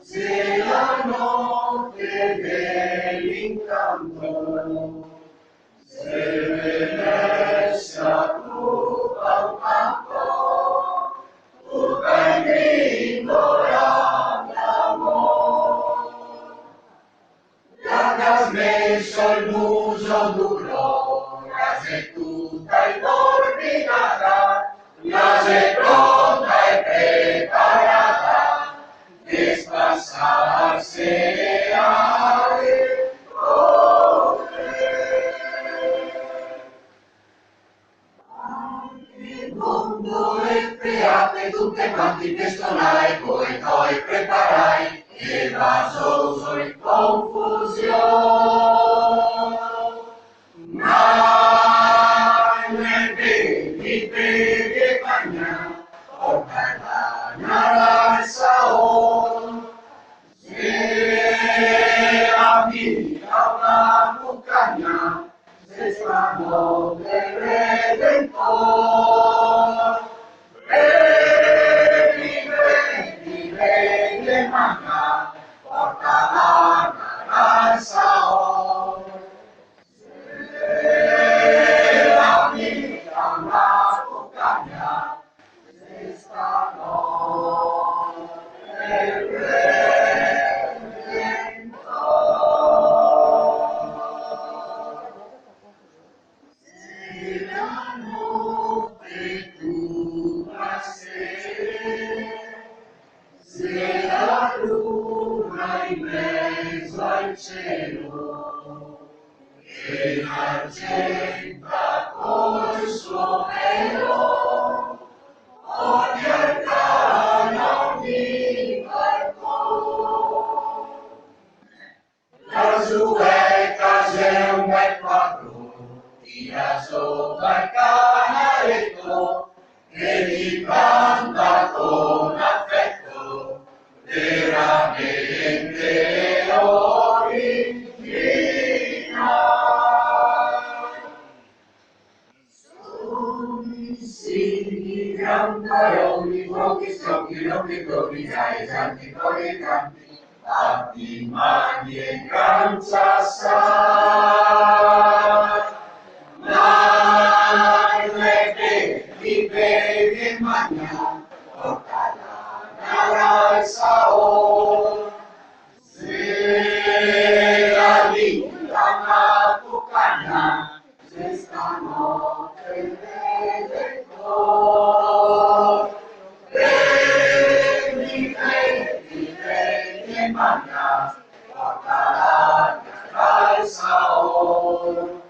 Se la noche del incanto se merece a tu campo, tu bendito amor. La que has messo il muso duro, la sei tutta inordinata, la sei pronta e preparata, per spassarsi alle cose. Il mondo è create tutte quanti che stonai, poi preparai, e vasoso in confusione. Ma nel bevi e bagna, porta la nara e saon, se amica una bucagna, se stanno del Redentor. Vedi, le manca, porta la nara e saon. Se amica una bucagna, se stanno del Redentor. Se la notte tua sei, se la luna in mezzo al cielo, e l'argenta col suo velo, ogni arcana, ogni balcone. Lassù è c'è un bel quadro, tira sopra il canaletto, e gli canta con affetto, veramente originale. Sono sì, gran paroli, pochi stocchi, occhi provvisai, santi fuori campi, fatti mani e cancia assai. Ma bevi e magna, porta la nara e saon. Se la vita una bucagna, se stanotte vede cor. Bevi e magna, porta la nara e saon.